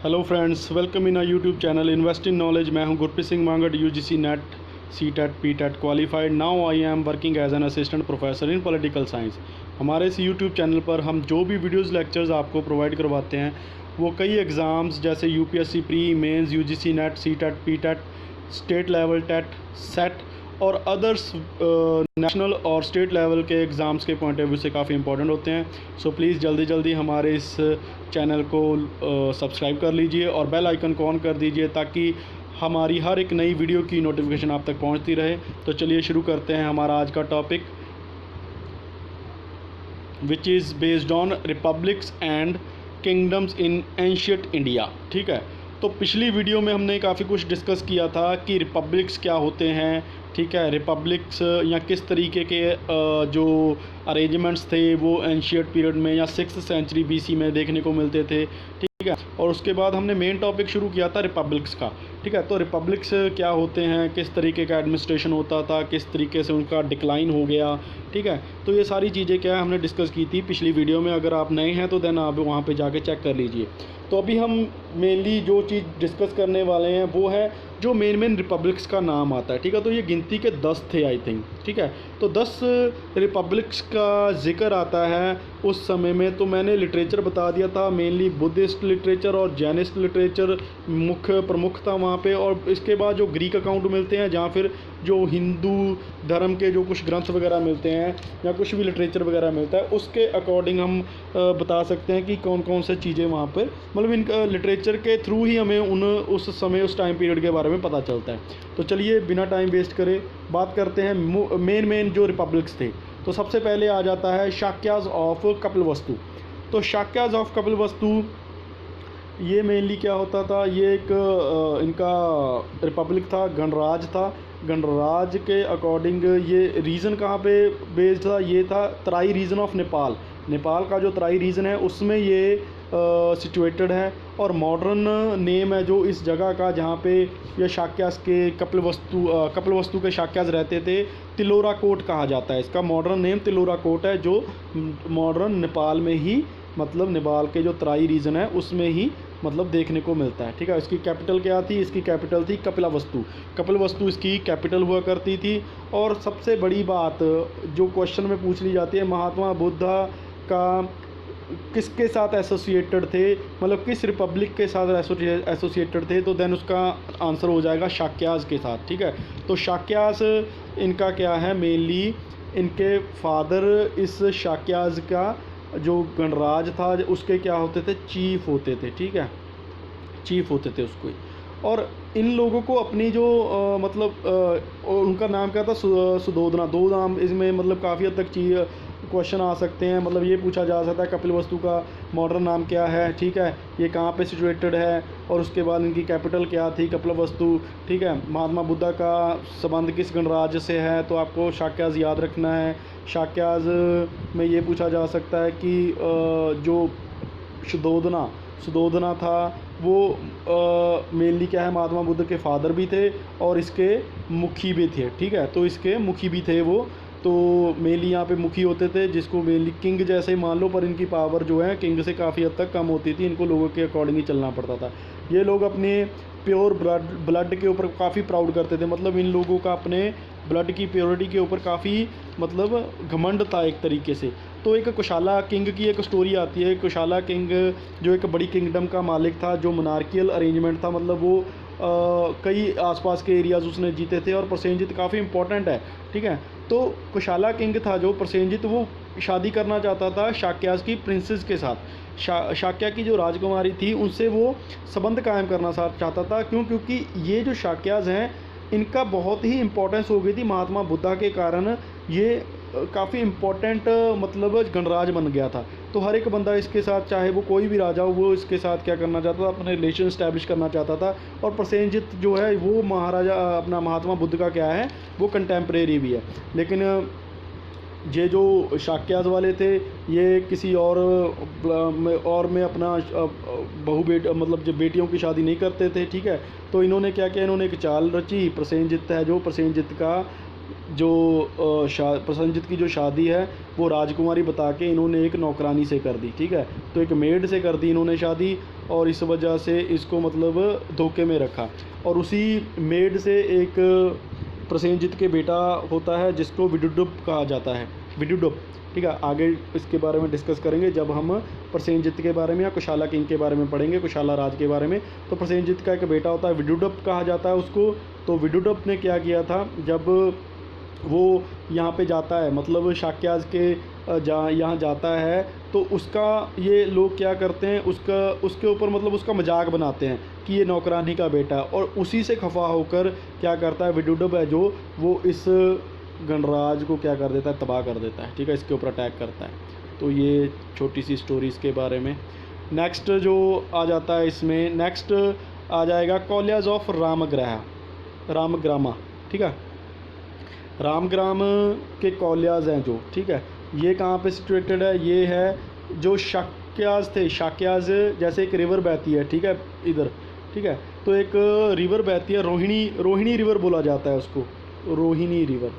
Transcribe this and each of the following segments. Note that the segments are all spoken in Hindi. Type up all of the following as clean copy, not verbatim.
Hello friends, welcome in YouTube channel invest in knowledge. मैं हूं Gurpreet Singh Mangat, UGC NET C TET P TET qualified. Now I am working as an assistant professor in political science. हमारे इस यूट्यूब चैनल पर हम जो भी वीडियोस लेक्चर्स आपको प्रोवाइड करवाते हैं वो कई एग्ज़ाम्स जैसे UPSC pre, mains, UGC NET, C TET P TET, state level TET, SET और अदर्स नेशनल और स्टेट लेवल के एग्ज़ाम्स के पॉइंट ऑफ व्यू से काफ़ी इंपॉर्टेंट होते हैं। सो प्लीज़ जल्दी जल्दी हमारे इस चैनल को सब्सक्राइब कर लीजिए और बेल आइकन को ऑन कर दीजिए ताकि हमारी हर एक नई वीडियो की नोटिफिकेशन आप तक पहुंचती रहे। तो चलिए शुरू करते हैं हमारा आज का topic, which is based on republics and kingdoms in ancient India. ठीक है, तो पिछली वीडियो में हमने काफ़ी कुछ डिस्कस किया था कि रिपब्लिक्स क्या होते हैं। ठीक है, रिपब्लिक्स या किस तरीके के जो अरेंजमेंट्स थे वो एंशिएंट पीरियड में या 6th सेंचुरी बीसी में देखने को मिलते थे। ठीक है, और उसके बाद हमने मेन टॉपिक शुरू किया था रिपब्लिक्स का। ठीक है, तो रिपब्लिक्स क्या होते हैं, किस तरीके का एडमिनिस्ट्रेशन होता था, किस तरीके से उनका डिक्लाइन हो गया। ठीक है, तो ये सारी चीज़ें क्या है हमने डिस्कस की थी पिछली वीडियो में। अगर आप नए हैं तो देन आप वहाँ पे जाके चेक कर लीजिए। तो अभी हम मेनली जो चीज़ डिस्कस करने वाले हैं वो है जो मेन रिपब्लिक्स का नाम आता है। ठीक है, तो ये गिनती के 10 थे आई थिंक। ठीक है, तो 10 रिपब्लिक्स का जिक्र आता है उस समय में। तो मैंने लिटरेचर बता दिया था, मेनली बुद्धिस्ट लिटरेचर और जैनिस्ट लिटरेचर मुख्य प्रमुख था वहाँ पे। और इसके बाद जो ग्रीक अकाउंट मिलते हैं या फिर जो हिंदू धर्म के जो कुछ ग्रंथ वगैरह मिलते हैं या कुछ भी लिटरेचर वगैरह मिलता है उसके अकॉर्डिंग हम बता सकते हैं कि कौन कौन से चीज़ें वहाँ पर, मतलब इनका लिटरेचर के थ्रू ही हमें उस समय उस टाइम पीरियड के बारे में पता चलता है। तो चलिए बिना टाइम वेस्ट करे बात करते हैं मेन जो रिपब्लिक्स थे। तो सबसे पहले आ जाता है शाक्याज ऑफ कपिलवस्तु। तो शाक्याज ऑफ कपिलवस्तु ये मेनली क्या होता था, ये एक इनका रिपब्लिक था, गणराज था। गणराज के अकॉर्डिंग ये रीजन कहाँ पे बेस्ड था, ये था तराई रीजन ऑफ नेपाल। नेपाल का जो तराई रीजन है उसमें ये सिचुएटेड है। और मॉडर्न नेम है जो इस जगह का जहाँ पे ये शाक्यास के कपिलवस्तु के शाक्यास रहते थे, तिलोरा कोट कहा जाता है। इसका मॉडर्न नेम तिलोरा कोट है जो मॉडर्न नेपाल में ही, मतलब नेपाल के जो तराई रीजन है उसमें ही मतलब देखने को मिलता है। ठीक है, इसकी कैपिटल क्या थी, इसकी कैपिटल थी कपिलवस्तु। कपिलवस्तु इसकी कैपिटल हुआ करती थी। और सबसे बड़ी बात जो क्वेश्चन में पूछ ली जाती है, महात्मा बुद्धा का किसके साथ एसोसिएटेड थे, मतलब किस रिपब्लिक के साथ एसोसिएटेड थे, तो देन उसका आंसर हो जाएगा शाक्याज के साथ। ठीक है, तो शाक्याज इनका क्या है, मेनली इनके फादर इस शाक्याज का जो गणराज था उसके क्या होते थे, चीफ होते थे। ठीक है, चीफ होते थे उसको। और इन लोगों को अपनी जो उनका नाम क्या था, सुदोधना। दो नाम इसमें मतलब काफ़ी हद तक क्वेश्चन आ सकते हैं, मतलब ये पूछा जा सकता है कपिलवस्तु का मॉडर्न नाम क्या है। ठीक है, ये कहाँ पे सिचुएटेड है और उसके बाद इनकी कैपिटल क्या थी, कपिलवस्तु। ठीक है, महात्मा बुद्धा का संबंध किस गणराज्य से है, तो आपको शाक्याज याद रखना है। शाक्याज में ये पूछा जा सकता है कि जो सुदोधना था वो मेनली क्या है, महात्मा बुद्ध के फादर भी थे और इसके मुखी भी थे। ठीक है, तो इसके मुखी भी थे वो। तो मेनली यहाँ पे मुखी होते थे जिसको मेनली किंग जैसे ही मान लो, पर इनकी पावर जो है किंग से काफ़ी हद तक कम होती थी। इनको लोगों के अकॉर्डिंग ही चलना पड़ता था। ये लोग अपने प्योर ब्लड के ऊपर काफ़ी प्राउड करते थे, मतलब इन लोगों का अपने ब्लड की प्योरिटी के ऊपर काफ़ी मतलब घमंड था एक तरीके से। तो एक कुशाला किंग की एक स्टोरी आती है। कुशाला किंग जो एक बड़ी किंगडम का मालिक था, जो मोनार्कियल अरेंजमेंट था, मतलब वो कई आसपास के एरियाज़ उसने जीते थे। और प्रसेनजित काफ़ी इंपॉर्टेंट है। ठीक है, तो कुशाला किंग था जो प्रसेनजित, वो शादी करना चाहता था शाक्याज की प्रिंसेस के साथ। शाक्या की जो राजकुमारी थी उनसे वो संबंध कायम करना चाहता था। क्योंकि ये जो शाक्याज हैं इनका बहुत ही इम्पोर्टेंस हो गई थी महात्मा बुद्धा के कारण। ये काफ़ी इम्पोर्टेंट मतलब गणराज बन गया था। तो हर एक बंदा इसके साथ, चाहे वो कोई भी राजा हो, वो इसके साथ क्या करना चाहता था, अपने रिलेशन इस्टेब्लिश करना चाहता था। और प्रसेनजित जो है वो महाराजा अपना महात्मा बुद्ध का क्या है, वो कंटेम्प्रेरी भी है। लेकिन ये जो शाक्याज वाले थे ये किसी और में अपना मतलब जो बेटियों की शादी नहीं करते थे। ठीक है, तो इन्होंने क्या किया, इन्होंने एक चाल रची। प्रसेनजित है जो, प्रसेनजित का जो प्रसेनजीत की जो शादी है वो राजकुमारी बता के इन्होंने एक नौकरानी से कर दी, ठीक है। तो एक मेड से कर दी इन्होंने शादी, और इस वजह से इसको मतलब धोखे में रखा। और उसी मेड से एक प्रसेनजीत के बेटा होता है जिसको विदुडुप कहा जाता है, विदुडुप, ठीक है। आगे इसके बारे में डिस्कस करेंगे जब हम प्रसेनजीत के बारे में या कुशाला किंग के बारे में पढ़ेंगे, कुशाला राज के बारे में। तो प्रसेनजीत का एक बेटा होता है, विदुडुप कहा जाता है उसको। तो विदुडुप ने क्या किया था, जब वो यहाँ पे जाता है, मतलब शाक्याज के यहाँ जाता है, तो उसका ये लोग क्या करते हैं, उसके ऊपर मतलब उसका मजाक बनाते हैं कि ये नौकरानी का बेटा है। और उसी से खफा होकर क्या करता है विदुडुप है जो, वो इस गणराज को क्या कर देता है, तबाह कर देता है, ठीक है। इसके ऊपर अटैक करता है। तो ये छोटी सी स्टोरी इसके बारे में। नेक्स्ट जो आ जाता है इसमें, नेक्स्ट आ जाएगा कॉलेज ऑफ रामग्रामा, ठीक है। रामग्राम के कॉलेज हैं जो, ठीक है, ये कहाँ पे सिचुएटेड है, ये है जो शाक्याज थे, शाक्याज जैसे एक रिवर बहती है, ठीक है, इधर, ठीक है। तो एक रिवर बहती है, रोहिणी रिवर बोला जाता है उसको, रोहिणी रिवर,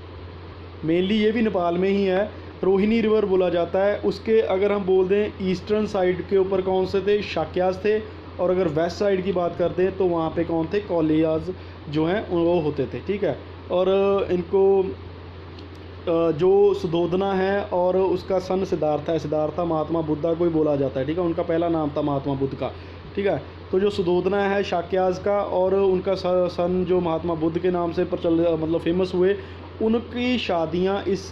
मेनली ये भी नेपाल में ही है, रोहिणी रिवर बोला जाता है। उसके अगर हम बोल दें ईस्टर्न साइड के ऊपर कौन से थे, शाक्याज थे, और अगर वेस्ट साइड की बात करते हैं तो वहाँ पे कौन थे, कॉलेज जो हैं वो होते थे, ठीक है। और इनको जो सुधोधना है और उसका सन सिद्धार्थ है, सिद्धार्था महात्मा बुद्धा को ही बोला जाता है, ठीक है। उनका पहला नाम था महात्मा बुद्ध का, ठीक है। तो जो सुधोधना है शाक्याज का, और उनका सन जो महात्मा बुद्ध के नाम से मतलब फेमस हुए, उनकी शादियां इस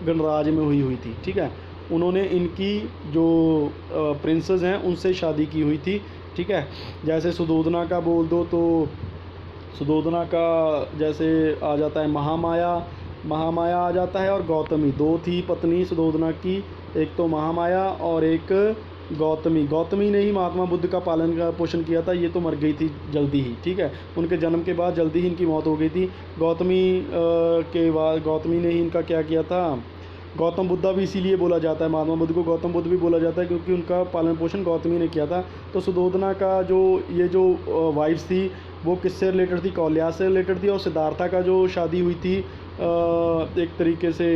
गणराज में हुई थी, ठीक है। उन्होंने इनकी जो प्रिंसेस हैं उनसे शादी की हुई थी, ठीक है। जैसे सुधोधना का बोल दो तो सुधोधना का जैसे आ जाता है महामाया आ जाता है, और गौतमी, दो थी पत्नी सुधोधना की, एक तो महामाया और एक गौतमी ने ही महात्मा बुद्ध का पालन का पोषण किया था। ये तो मर गई थी जल्दी ही, ठीक है, उनके जन्म के बाद जल्दी ही इनकी मौत हो गई थी। गौतमी के बाद गौतमी ने ही इनका क्या किया था, गौतम बुद्धा भी इसीलिए बोला जाता है, महात्मा बुद्ध को गौतम बुद्ध भी बोला जाता है क्योंकि उनका पालन पोषण गौतमी ने किया था। तो सुधोधना का जो ये जो वाइफ्स थी वो किससे रिलेटेड थी, कौल्यास से रिलेटेड थी। और सिद्धार्था का जो शादी हुई थी एक तरीके से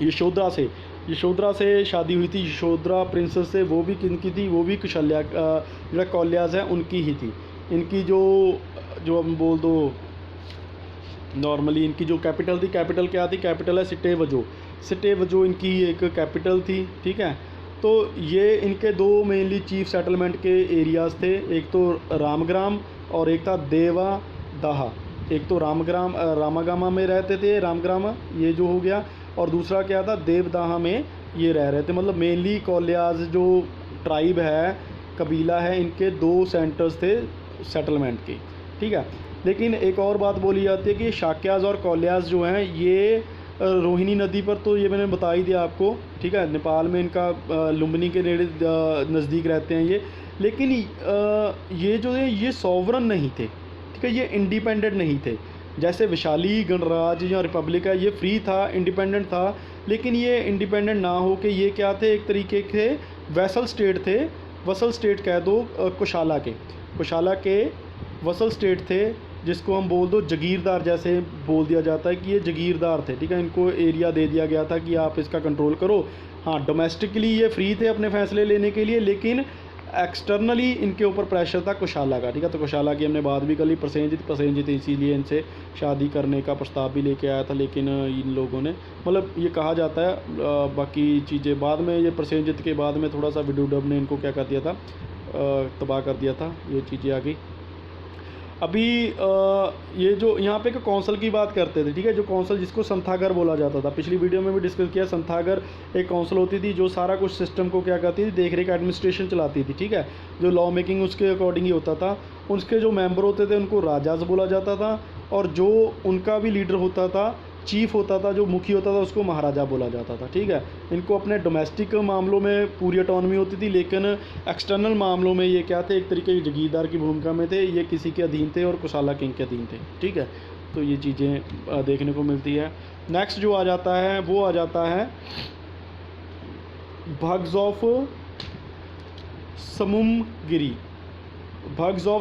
यशोधरा से शादी हुई थी, यशोधरा प्रिंसेस से, वो भी किनकी थी, वो भी कुशल्या जो कौल्यास है उनकी ही थी। इनकी जो हम बोल दो नॉर्मली इनकी जो कैपिटल थी, कैपिटल क्या थी, कैपिटल है सिटेवजो इनकी एक कैपिटल थी, ठीक है। तो ये इनके दो मेनली चीफ सेटलमेंट के एरियाज़ थे, एक तो रामग्राम और एक था देवादाहा। एक तो रामागामा में रहते थे रामग्राम, ये जो हो गया, और दूसरा क्या था, देवदाहा में ये रह रहे थे। मतलब मेनली कौल्याज जो ट्राइब है, कबीला है, इनके दो सेंटर्स थे सेटलमेंट के, ठीक है। लेकिन एक और बात बोली जाती है कि शाक्याज और कौल्याज जो हैं ये रोहिणी नदी पर, तो ये मैंने बता ही दिया आपको, ठीक है। नेपाल में इनका लुम्बिनी के नेड़े नज़दीक रहते हैं ये। लेकिन ये जो है ये सॉवरन नहीं थे, ठीक है, ये इंडिपेंडेंट नहीं थे। जैसे विशाली गणराज या रिपब्लिक है, ये फ्री था, इंडिपेंडेंट था, लेकिन ये इंडिपेंडेंट ना हो के ये क्या थे, एक तरीके के वैसल स्टेट थे, वसल स्टेट कह दो, कुशाला के वसल स्टेट थे, जिसको हम बोल दो जगीरदार, जैसे बोल दिया जाता है कि ये जगीरदार थे, ठीक है। इनको एरिया दे दिया गया था कि आप इसका कंट्रोल करो। हाँ, डोमेस्टिकली ये फ्री थे अपने फैसले लेने के लिए, लेकिन एक्सटर्नली इनके ऊपर प्रेशर था कुशाला का, ठीक है। तो कुशाला की हमने बात भी कर ली। प्रसेनजीत इसीलिए इनसे शादी करने का प्रस्ताव भी लेके आया था, लेकिन इन लोगों ने, मतलब ये कहा जाता है, बाकी चीज़ें बाद में, ये प्रसेनजीत के बाद में थोड़ा सा विदुडुप ने इनको क्या कर दिया था, तबाह कर दिया था, ये चीज़ें आ गई। अभी ये जो यहाँ पे एक कौंसल की बात करते थे, ठीक है, जो कौंसल जिसको संथागर बोला जाता था, पिछली वीडियो में भी डिस्कस किया। संथागर एक कौंसल होती थी जो सारा कुछ सिस्टम को क्या करती थी, देख रेख एडमिनिस्ट्रेशन चलाती थी, ठीक है। जो लॉ मेकिंग उसके अकॉर्डिंग ही होता था। उसके जो मेंबर होते थे उनको राजाज बोला जाता था, और जो उनका भी लीडर होता था, चीफ होता था, जो मुखी होता था, उसको महाराजा बोला जाता था, ठीक है। इनको अपने डोमेस्टिक मामलों में पूरी ऑटोनॉमी होती थी, लेकिन एक्सटर्नल मामलों में ये क्या थे, एक तरीके की जगीरदार की भूमिका में थे, ये किसी के अधीन थे और कुशाला किंग के अधीन थे, ठीक है। तो ये चीज़ें देखने को मिलती है। नेक्स्ट जो आ जाता है वो आ जाता है भग्स ऑफ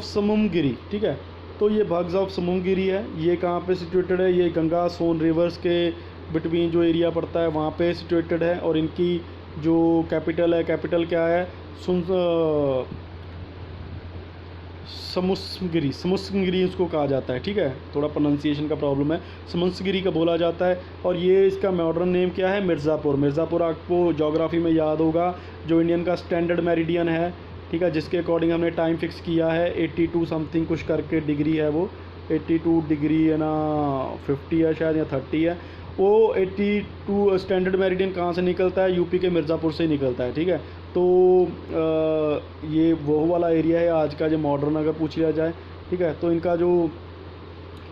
समुमगिरी, ठीक है। तो ये बग्स ऑफ सुमनगिरी है, ये कहाँ पे सिचुएटेड है, ये गंगा सोन रिवर्स के बिटवीन जो एरिया पड़ता है वहाँ पे सिचुएटेड है। और इनकी जो कैपिटल है, कैपिटल क्या है, समुसगिरी उसको कहा जाता है, ठीक है, थोड़ा प्रोनाउंसिएशन का प्रॉब्लम है, समुसगिरी का बोला जाता है। और ये इसका मॉडर्न नेम क्या है, मिर्ज़ापुर। मिर्ज़ापुर आपको ज्योग्राफी में याद होगा, जो इंडियन का स्टैंडर्ड मेरिडियन है, ठीक है, जिसके अकॉर्डिंग हमने टाइम फिक्स किया है 82 समथिंग कुछ करके डिग्री है, वो 82 डिग्री है ना, 50 है शायद या 30 है। वो 82 स्टैंडर्ड मेरिडियन कहाँ से निकलता है, यूपी के मिर्ज़ापुर से निकलता है, ठीक है। तो ये वो वाला एरिया है आज का जो मॉडर्न अगर पूछ लिया जाए, ठीक है। तो इनका जो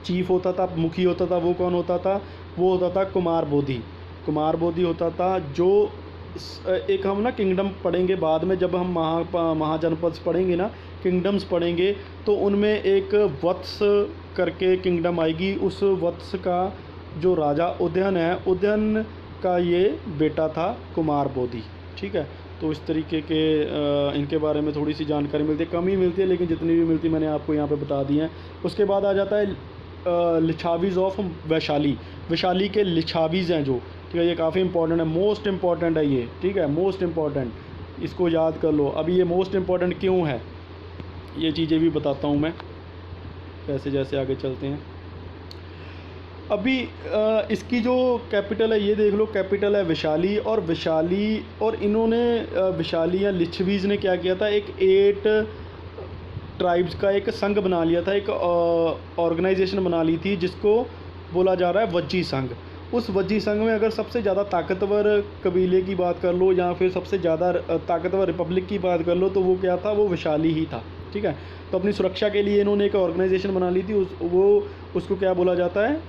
चीफ होता था, मुखी होता था, वो कौन होता था, वो होता था कुमार बोधी। कुमार बोधी होता था। जो एक हम ना किंगडम पढ़ेंगे बाद में, जब हम महाजनपद पढ़ेंगे ना, किंगडम्स पढ़ेंगे, तो उनमें एक वत्स करके किंगडम आएगी। उस वत्स का जो राजा उदयन है, उदयन का ये बेटा था कुमार बोधी, ठीक है। तो इस तरीके के इनके बारे में थोड़ी सी जानकारी मिलती है, कम ही मिलती है, लेकिन जितनी भी मिलती है मैंने आपको यहाँ पे बता दी है। उसके बाद आ जाता है लिच्छावीज़ ऑफ वैशाली। वैशाली के लिच्छावीज़ हैं जो, ठीक है, ये काफ़ी इंपॉर्टेंट है, मोस्ट इम्पॉर्टेंट है ये, ठीक है, मोस्ट इम्पॉर्टेंट, इसको याद कर लो। अभी ये मोस्ट इम्पॉर्टेंट क्यों है, ये चीज़ें भी बताता हूँ मैं जैसे जैसे आगे चलते हैं। अभी इसकी जो कैपिटल है ये देख लो, कैपिटल है वैशाली। और वैशाली, और इन्होंने वैशाली या लिच्छवीज़ ने क्या किया था, एक 8 ट्राइब्स का एक संघ बना लिया था, एक ऑर्गेनाइजेशन बना ली थी, जिसको बोला जा रहा है वज्जी संघ। उस वज्जी संघ में अगर सबसे ज़्यादा ताकतवर कबीले की बात कर लो या फिर सबसे ज़्यादा ताकतवर रिपब्लिक की बात कर लो, तो वो क्या था, वो वैशाली ही था, ठीक है। तो अपनी सुरक्षा के लिए इन्होंने एक ऑर्गेनाइजेशन बना ली थी, उसको क्या बोला जाता है,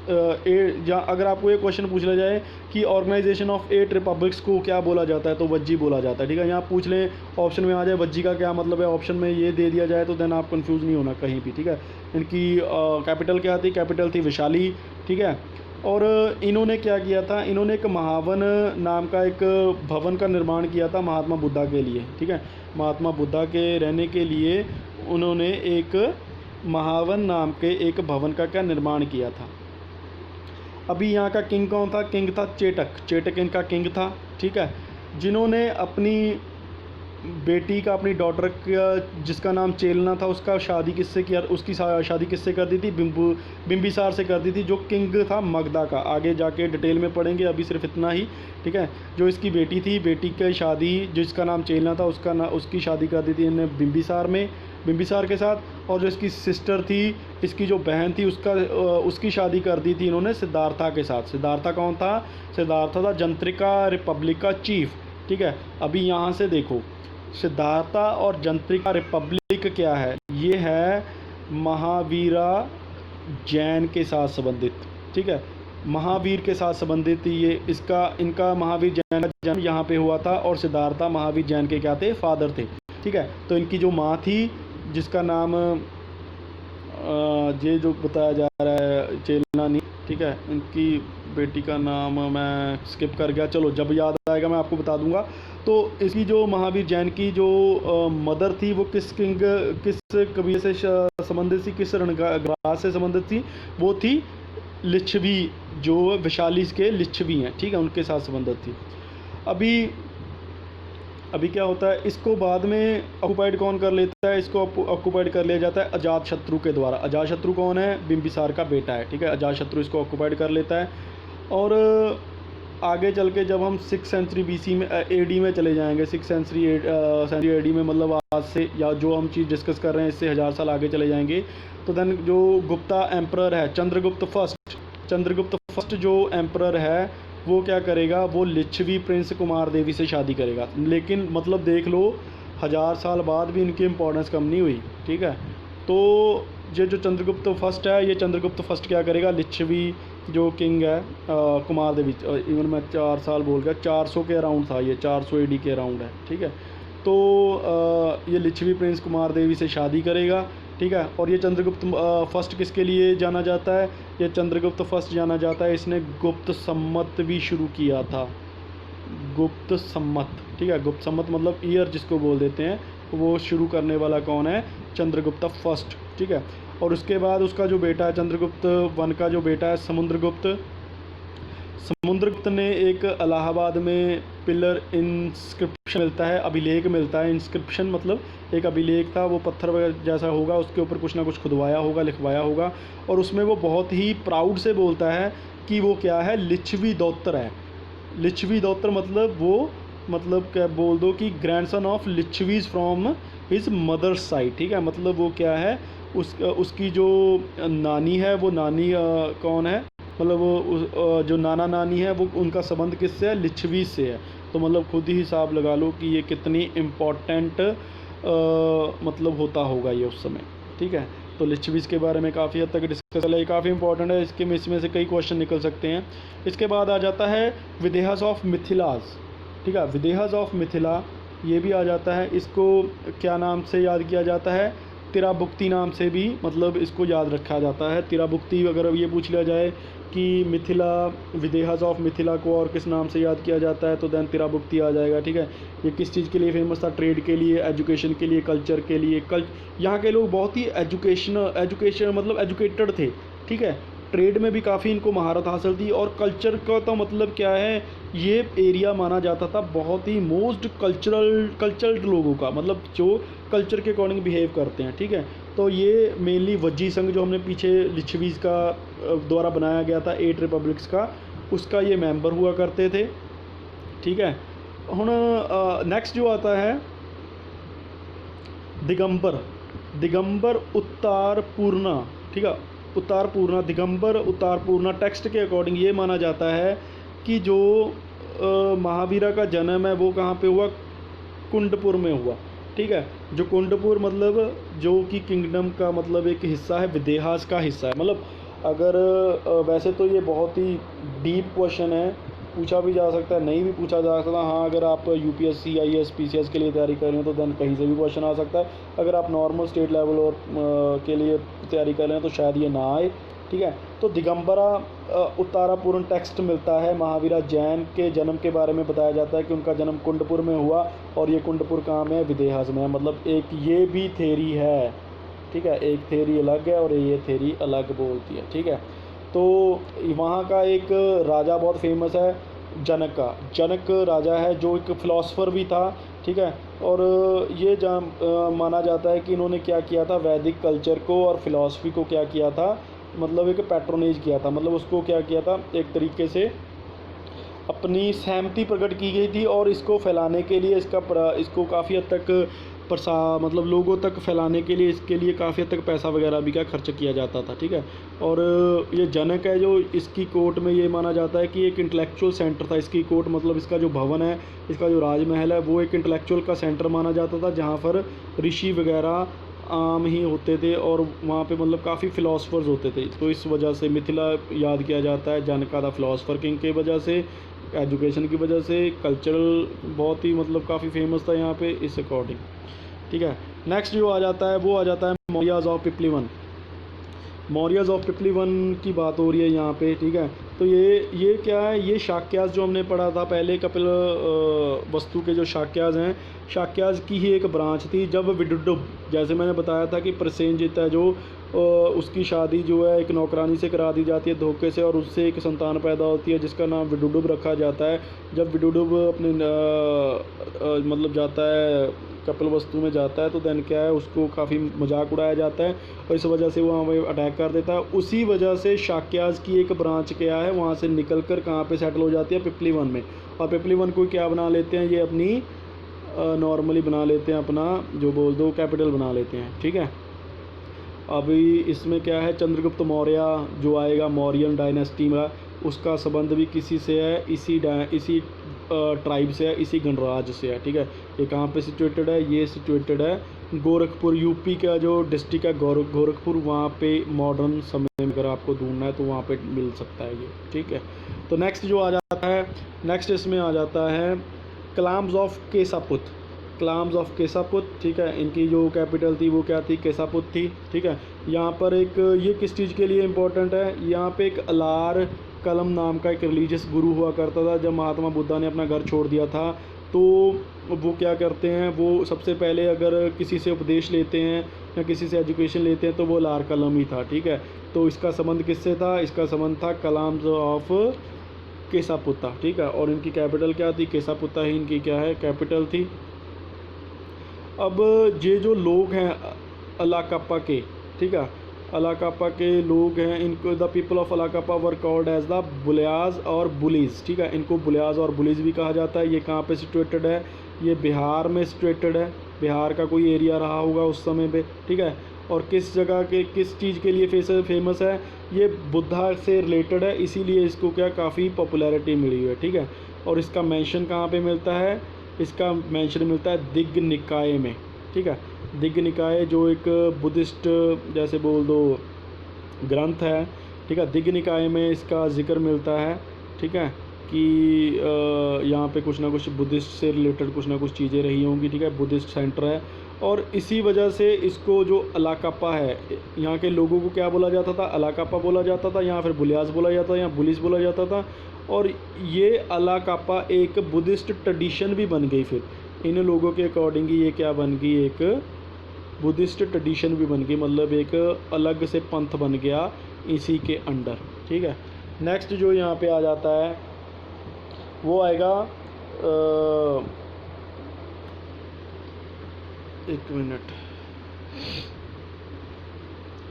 अगर आपको ये क्वेश्चन पूछ लिया जाए कि ऑर्गेनाइजेशन ऑफ 8 रिपब्लिक्स को क्या बोला जाता है, तो वज्जी बोला जाता है, ठीक है। यहाँ पूछ लें, ऑप्शन में आ जाए वज्जी का क्या मतलब है, ऑप्शन में ये दे दिया जाए, तो देन आप कंफ्यूज नहीं होना कहीं भी, ठीक है। इनकी कैपिटल क्या थी, कैपिटल थी वैशाली, ठीक है। और इन्होंने क्या किया था, इन्होंने एक महावन नाम का एक भवन का निर्माण किया था महात्मा बुद्धा के लिए, ठीक है। महात्मा बुद्धा के रहने के लिए उन्होंने एक महावन नाम के एक भवन का क्या निर्माण किया था। अभी यहाँ का किंग कौन था, किंग था चेटक। चेटक इनका किंग था, ठीक है, जिन्होंने अपनी बेटी का, अपनी डॉटर का, जिसका नाम चेलना था, उसका शादी किससे किया, उसकी शादी किससे कर दी थी, बिंबिसार से कर दी थी, जो किंग था मगधा का। आगे जाके डिटेल में पढ़ेंगे, अभी सिर्फ इतना ही, ठीक है। जो इसकी बेटी थी, बेटी की शादी, जिसका नाम चेलना था, उसकी शादी कर दी थी इन्होंने बिंबिसार के साथ। और जो इसकी सिस्टर थी, इसकी जो बहन थी, उसकी शादी कर दी थी इन्होंने सिद्धार्था के साथ। सिद्धार्था कौन था, सिद्धार्था था जंत्रिका रिपब्लिक का चीफ, ठीक है। अभी यहाँ से देखो, सिद्धार्था और जंत्रिका रिपब्लिक क्या है, ये है महावीरा जैन के साथ संबंधित, ठीक है, महावीर के साथ संबंधित ये इनका महावीर जैन का जन्म यहाँ पे हुआ था। और सिद्धार्था महावीर जैन के क्या थे, फादर थे, ठीक है। तो इनकी जो माँ थी, जिसका नाम ये जो बताया जा रहा है चेलनानी, ठीक है, इनकी बेटी का नाम मैं स्किप कर गया, चलो जब याद आएगा मैं आपको बता दूंगा। तो इसकी जो महावीर जैन की जो मदर थी, वो किस कबीले से संबंधित थी, किस रणराज से संबंधित थी, वो थी लिच्छवी, जो वैशाली के लिच्छवी हैं, ठीक है, उनके साथ संबंधित थी। अभी क्या होता है, इसको बाद में ऑक्युपाइड कौन कर लेता है, इसको ऑक्युपाइड कर लिया जाता है अजातशत्रु के द्वारा। अजातशत्रु कौन है, बिंबिसार का बेटा है, ठीक है। अजातशत्रु इसको ऑक्युपाइड कर लेता है। और आगे चल के जब हम 6th सेंचुरी BC में AD में चले जाएंगे, 6th सेंचुरी AD में, मतलब आज से, या जो हम चीज़ डिस्कस कर रहे हैं इससे 1000 साल आगे चले जाएंगे, तो देन जो गुप्ता एम्परर है, चंद्रगुप्त फर्स्ट जो एम्परर है, वो क्या करेगा, वो लिच्छवी प्रिंस कुमार देवी से शादी करेगा। लेकिन मतलब देख लो, 1000 साल बाद भी इनकी इम्पोर्टेंस कम नहीं हुई, ठीक है। तो ये जो चंद्रगुप्त फर्स्ट है, ये चंद्रगुप्त फर्स्ट क्या करेगा, लिच्छवी जो किंग है कुमार देवी, इवन मैं 4 साल बोल गया, 400 के अराउंड था ये, 400 AD के अराउंड है, ठीक है। तो ये लिच्छवी प्रिंस कुमार देवी से शादी करेगा, ठीक है। और ये चंद्रगुप्त फर्स्ट किसके लिए जाना जाता है, ये चंद्रगुप्त फर्स्ट जाना जाता है, इसने गुप्त सम्मत भी शुरू किया था, गुप्त सम्मत, ठीक है। गुप्त सम्मत मतलब ईयर जिसको बोल देते हैं, वो शुरू करने वाला कौन है? चंद्रगुप्त फर्स्ट, ठीक है। और उसके बाद उसका जो बेटा है चंद्रगुप्त वन का जो बेटा है समुद्रगुप्त ने एक इलाहाबाद में पिलर इंस्क्रिप्शन मिलता है, अभिलेख मिलता है। इंस्क्रिप्शन मतलब एक अभिलेख था, वो पत्थर वगैरह जैसा होगा, उसके ऊपर कुछ ना कुछ खुदवाया होगा, लिखवाया होगा, और उसमें वो बहुत ही प्राउड से बोलता है कि वो क्या है? लिच्छवी दौत्तर है। लिच्छवी दौत्तर मतलब वो, मतलब क्या बोल दो कि grandson of Licchavis from his mother's side, ठीक है। मतलब वो क्या है? उसकी जो नानी है वो नानी कौन है? मतलब वो जो नाना नानी है वो उनका संबंध किससे है? लिच्छवी से है। तो मतलब खुद ही हिसाब लगा लो कि ये कितनी इम्पोर्टेंट मतलब होता होगा ये उस समय, ठीक है। तो लिच्छवीज़ के बारे में काफ़ी हद तक डिस्कस है, ये काफ़ी इंपॉर्टेंट है, इसमें से कई क्वेश्चन निकल सकते हैं। इसके बाद आ जाता है विदेहास ऑफ मिथिलास, ठीक है। विदेहास ऑफ मिथिला ये भी आ जाता है। इसको क्या नाम से याद किया जाता है? तिराभुक्ति नाम से भी मतलब इसको याद रखा जाता है। तिराभुक्ति अगर ये पूछ लिया जाए कि मिथिला, विदेहास ऑफ मिथिला को और किस नाम से याद किया जाता है, तो देन तिराभुक्ति आ जाएगा, ठीक है। ये किस चीज़ के लिए फेमस था? ट्रेड के लिए, एजुकेशन के लिए, कल्चर के लिए। यहाँ के लोग बहुत ही एजुकेशन मतलब एजुकेटेड थे, ठीक है। ट्रेड में भी काफ़ी इनको महारत हासिल थी, और कल्चर का तो मतलब क्या है, ये एरिया माना जाता था बहुत ही मोस्ट कल्चरल लोगों का, मतलब जो कल्चर के अकॉर्डिंग बिहेव करते हैं, ठीक है। तो ये मेनली वज्जी संघ जो हमने पीछे लिच्छवीज़ का द्वारा बनाया गया था 8 रिपब्लिक्स का, उसका ये मेंबर हुआ करते थे, ठीक है। हुण नेक्स्ट जो आता है दिगंबर उत्तारपूर्णा, ठीक है। उत्तारपूर्णा, दिगंबर उत्तारपूर्णा टेक्स्ट के अकॉर्डिंग ये माना जाता है कि जो महावीरा का जन्म है वो कहाँ पे हुआ? कुंडपुर में हुआ, ठीक है। जो कुंडपुर मतलब जो कि किंगडम का मतलब एक हिस्सा है, विदेहास का हिस्सा है। मतलब अगर वैसे तो ये बहुत ही डीप क्वेश्चन है, पूछा भी जा सकता है, नहीं भी पूछा जा सकता। हाँ, अगर आप यूपीएससी, आईएएस, पीसीएस के लिए तैयारी कर रहे हो तो देन कहीं से भी क्वेश्चन आ सकता है। अगर आप नॉर्मल स्टेट लेवल और के लिए तैयारी कर रहे हैं तो शायद ये ना आए, ठीक है। तो दिगंबरा उत्तारपूर्ण टेक्स्ट मिलता है। महावीरा जैन के जन्म के बारे में बताया जाता है कि उनका जन्म कुंडपुर में हुआ, और ये कुंडपुर कहाँ में है? विदेहास में है। मतलब एक ये भी थेरी है, ठीक है। एक थेरी अलग है और ये थेरी अलग बोलती है, ठीक है। तो वहाँ का एक राजा बहुत फेमस है, जनक राजा है, जो एक फ़िलासफ़र भी था, ठीक है। और ये माना जाता है कि इन्होंने क्या किया था? वैदिक कल्चर को और फ़िलासफ़ी को क्या किया था? मतलब एक पैट्रोनेज किया था, मतलब उसको क्या किया था? एक तरीके से अपनी सहमति प्रकट की गई थी, और इसको फैलाने के लिए इसको काफ़ी हद तक मतलब लोगों तक फैलाने के लिए इसके लिए काफ़ी हद तक पैसा वगैरह भी क्या खर्च किया जाता था, ठीक है। और ये जनक है जो, इसकी कोर्ट में ये माना जाता है कि एक इंटेलेक्चुअल सेंटर था। इसकी कोर्ट मतलब इसका जो भवन है, इसका जो राजमहल है, वो एक इंटेलेक्चुअल का सेंटर माना जाता था, जहाँ पर ऋषि वगैरह आम ही होते थे, और वहाँ पे मतलब काफ़ी फ़िलासफ़र्स होते थे। तो इस वजह से मिथिला याद किया जाता है जनका द फ़िलासफ़र किंग की वजह से, एजुकेशन की वजह से, कल्चरल बहुत ही मतलब काफ़ी फेमस था यहाँ पे इस अकॉर्डिंग, ठीक है। नेक्स्ट जो आ जाता है वो आ जाता है मौर्याज़ ऑफ पिपलीवन। मौर्याज़ ऑफ पिपलीवन की बात हो रही है यहाँ पे, ठीक है। तो ये क्या है? ये शाक्यास जो हमने पढ़ा था पहले, कपिल वस्तु के जो शाक्यास हैं, शाक्यास की ही एक ब्रांच थी। जब विदुडुब, जैसे मैंने बताया था कि प्रसेनजित है जो, उसकी शादी जो है एक नौकरानी से करा दी जाती है धोखे से, और उससे एक संतान पैदा होती है जिसका नाम विदुडुब रखा जाता है। जब विदुडुब अपने मतलब जाता है कपिल वस्तु में जाता है, तो देन क्या है, उसको काफ़ी मजाक उड़ाया जाता है, और इस वजह से वो वहाँ पे अटैक कर देता है। उसी वजह से शाक्यास की एक ब्रांच क्या है, वहाँ से निकल कर कहाँ पे सेटल हो जाती है? पिपलीवन में। और पिपलीवन को क्या बना लेते हैं? ये अपनी नॉर्मली बना लेते हैं, अपना जो बोल दो कैपिटल बना लेते हैं, ठीक है। अभी इसमें क्या है, चंद्रगुप्त मौर्य जो आएगा, मौर्यन डायनेस्टी में, उसका संबंध भी किसी से है? इसी ट्राइब से है, इसी गणराज्य से है, ठीक है। ये कहाँ पे सिचुएटेड है? ये सिचुएटेड है गोरखपुर, यूपी का जो डिस्ट्रिक्ट है गोरखपुर, वहाँ पे मॉडर्न समय में अगर आपको ढूंढना है तो वहाँ पे मिल सकता है ये, ठीक है। तो नेक्स्ट जो आ जाता है, नेक्स्ट इसमें आ जाता है क्लाम्स ऑफ केसापुत। क्लाम्स ऑफ केसापुत, ठीक है। इनकी जो कैपिटल थी वो क्या थी? केसापुत थी, ठीक है। यहाँ पर एक ये किस चीज़ के लिए इम्पोर्टेंट है? यहाँ पे एक अलार कलम नाम का एक रिलीजियस गुरु हुआ करता था। जब महात्मा बुद्धा ने अपना घर छोड़ दिया था तो वो क्या करते हैं, वो सबसे पहले अगर किसी से उपदेश लेते हैं या किसी से एजुकेशन लेते हैं तो वो लार कलम ही था, ठीक है। तो इसका संबंध किससे था, इसका संबंध था कलाम्स ऑफ केसापुत्ता, ठीक है। और इनकी कैपिटल क्या थी, केसापुत्ता ही इनकी क्या है कैपिटल थी। अब ये जो लोग हैं अलाकाप्पा के, ठीक है, अलाकाप्पा के लोग हैं, इनको the people of Allakappa were called as the Bulias और बुलीज, ठीक है। इनको बुलियाज और बुलीज भी कहा जाता है। ये कहाँ पे सिचुएटेड है, ये बिहार में सिचुएटेड है। बिहार का कोई एरिया रहा होगा उस समय पे, ठीक है। और किस जगह के किस चीज़ के लिए फेमस है, ये बुद्धा से रिलेटेड है, इसीलिए इसको क्या काफ़ी पॉपुलैरिटी मिली हुई है, ठीक है। और इसका मेंशन कहाँ पे मिलता है, इसका मेंशन मिलता है दिग्ग निकाय में, ठीक है। दिग्ग निकाय जो एक बुद्धिस्ट जैसे बोल दो ग्रंथ है, ठीक है। दिग्ग निकाय में इसका जिक्र मिलता है, ठीक है, कि यहाँ पे कुछ ना कुछ बुद्धिस्ट से रिलेटेड कुछ ना कुछ चीज़ें रही होंगी, ठीक है। बुद्धिस्ट सेंटर है और इसी वजह से इसको जो अलाकाप्पा है, यहाँ के लोगों को क्या बोला जाता था, अलाकाप्पा बोला जाता था, या फिर बुलियास बोला जाता था, या बुलिस बोला जाता था। और ये अलाकाप्पा एक बुद्धिस्ट ट्रेडिशन भी बन गई, फिर इन लोगों के अकॉर्डिंग ये क्या बन गई, एक बुद्धिस्ट ट्रेडिशन भी बन गई, मतलब एक अलग से पंथ बन गया इसी के अंडर, ठीक है। नेक्स्ट जो यहाँ पे आ जाता है वो आएगा एक मिनट,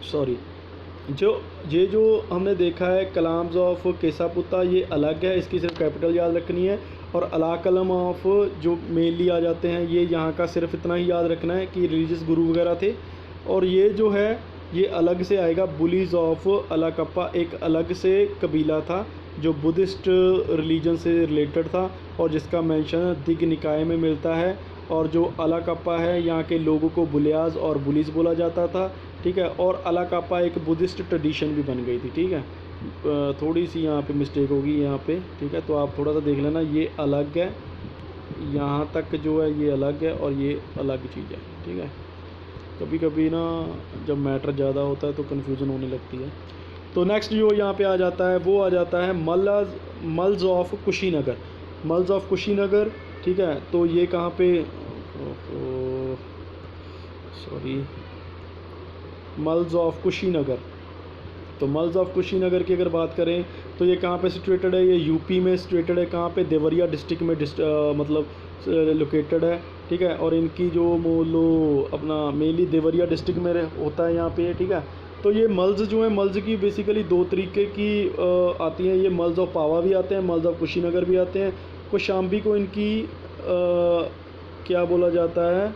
सॉरी, जो हमने देखा है कलाम्स ऑफ केसापुत्ता, ये अलग है, इसकी सिर्फ कैपिटल याद रखनी है। और अलाकलम ऑफ जो मेनली आ जाते हैं, ये यहाँ का सिर्फ इतना ही याद रखना है कि रिलीजियस गुरु वगैरह थे। और ये जो है ये अलग से आएगा, बुलीज ऑफ अलाकप्पा एक अलग से कबीला था जो बुद्धिस्ट रिलीजन से रिलेटेड था और जिसका मेंशन दिग्ग निकाय में मिलता है। और जो अलाकाप्पा है यहाँ के लोगों को बुलियाज और बुलीज बोला जाता था, ठीक है। और अलाकाप्पा एक बुद्धिस्ट ट्रेडिशन भी बन गई थी, ठीक है। थोड़ी सी यहाँ पे मिस्टेक होगी यहाँ पे, ठीक है, तो आप थोड़ा सा देख लेना, ये अलग है, यहाँ तक जो है ये अलग है और ये अलग चीज़ है, ठीक है। कभी कभी ना जब मैटर ज़्यादा होता है तो कन्फ्यूज़न होने लगती है। तो नेक्स्ट जो यहाँ पे आ जाता है वो आ जाता है Mallas of Kushinagar. Mulls of Kushinagar, ठीक है। तो ये कहाँ पे, सॉरी, मल्स ऑफ कुशीनगर। तो मल्स ऑफ कुशीनगर की अगर बात करें तो ये कहाँ पे सिचुएटेड है, ये यूपी में सिचुएटेड है। कहाँ पे, देवरिया डिस्ट्रिक्ट में मतलब लोकेटेड है, ठीक है। और इनकी जो लो अपना मेनली देवरिया डिस्ट्रिक्ट में होता है यहाँ पे, ठीक है। तो ये मल्स जो है, मल्स की बेसिकली दो तरीके की आती हैं, ये मल्स ऑफ पावा भी आते हैं, मल्स ऑफ कुशीनगर भी आते हैं। कौशाम्बी को इनकी क्या बोला जाता है,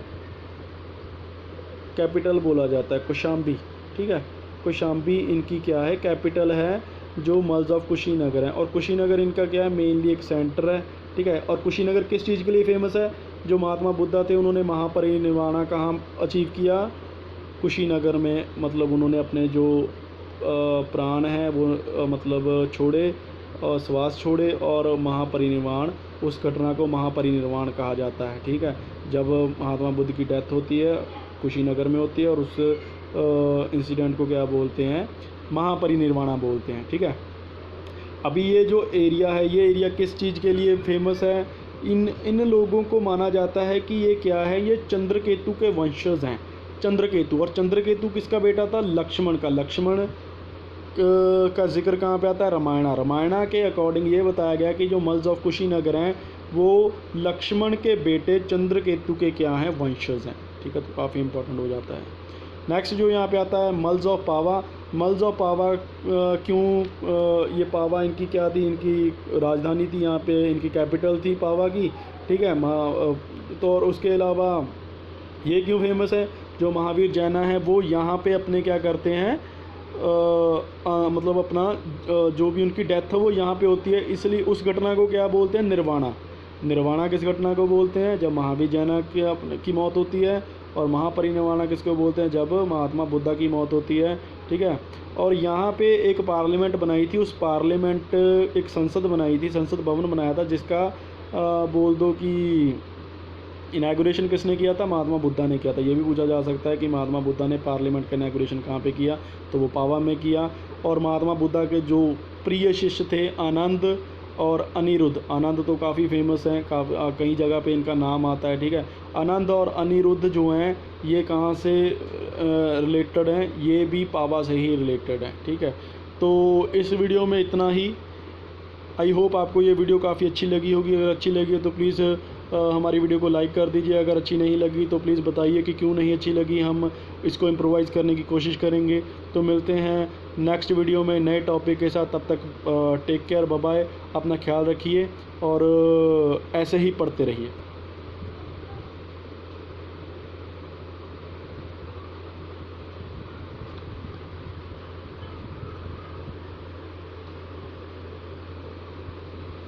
कैपिटल बोला जाता है, कौशाम्बी, ठीक है। कौशाम्बी इनकी क्या है, कैपिटल है, जो मल्स ऑफ कुशीनगर है। और कुशीनगर इनका क्या है, मेनली एक सेंटर है, ठीक है। और कुशीनगर किस चीज़ के लिए फेमस है, जो महात्मा बुद्धा थे उन्होंने महापरिनिर्वाण कहाँ अचीव किया, कुशीनगर में। मतलब उन्होंने अपने जो प्राण हैं वो मतलब छोड़े और श्वास छोड़े और महापरिनिर्वाण, उस घटना को महापरिनिर्वाण कहा जाता है, ठीक है। जब महात्मा बुद्ध की डेथ होती है कुशीनगर में होती है और उस इंसिडेंट को क्या बोलते हैं, महापरिनिर्वाणा बोलते हैं, ठीक है। अभी ये जो एरिया है, ये एरिया किस चीज़ के लिए फेमस है, इन लोगों को माना जाता है कि ये क्या है, ये चंद्रकेतु के वंशज हैं। चंद्रकेतु, और चंद्रकेतु किसका बेटा था, लक्ष्मण का। लक्ष्मण का जिक्र कहाँ पे आता है, रामायणा के अकॉर्डिंग ये बताया गया कि जो मल्स ऑफ कुशीनगर हैं वो लक्ष्मण के बेटे चंद्रकेतु के क्या हैं, वंशज हैं, ठीक है। तो काफ़ी इंपॉर्टेंट हो जाता है। नेक्स्ट जो यहाँ पे आता है मल्स ऑफ पावा। मल्स ऑफ पावा क्यों, ये पावा इनकी क्या थी, इनकी राजधानी थी, यहाँ पे इनकी कैपिटल थी पावा की, ठीक है। तो और उसके अलावा ये क्यों फेमस है, जो महावीर जैना है वो यहाँ पे अपने क्या करते हैं, मतलब अपना जो भी उनकी डेथ है वो यहाँ पे होती है, इसलिए उस घटना को क्या बोलते हैं, निर्वाणा। निर्वाणा किस घटना को बोलते हैं, जब महावीर जैना की मौत होती है। और महापरिनिर्वाणा किसको बोलते हैं, जब महात्मा बुद्धा की मौत होती है, ठीक है। और यहाँ पे एक पार्लियामेंट बनाई थी, उस पार्लियामेंट एक संसद बनाई थी, संसद भवन बनाया था, जिसका बोल दो कि इनैगुरेशन किसने किया था, महात्मा बुद्धा ने किया था। ये भी पूछा जा सकता है कि महात्मा बुद्धा ने पार्लियामेंट का इनैगुरेशन कहाँ पे किया, तो वो पावा में किया। और महात्मा बुद्धा के जो प्रिय शिष्य थे आनंद और अनिरुद्ध। आनंद तो काफ़ी फेमस हैं, कई जगह पे इनका नाम आता है, ठीक है। आनंद और अनिरुद्ध जो हैं ये कहाँ से रिलेटेड हैं, ये भी पावा से ही रिलेटेड हैं, ठीक है। तो इस वीडियो में इतना ही। आई होप आपको ये वीडियो काफ़ी अच्छी लगी होगी। अगर अच्छी लगी हो तो प्लीज़ हमारी वीडियो को लाइक कर दीजिए। अगर अच्छी नहीं लगी तो प्लीज़ बताइए कि क्यों नहीं अच्छी लगी, हम इसको इम्प्रोवाइज़ करने की कोशिश करेंगे। तो मिलते हैं नेक्स्ट वीडियो में नए टॉपिक के साथ। तब तक टेक केयर, बाय बाय, अपना ख्याल रखिए और ऐसे ही पढ़ते रहिए।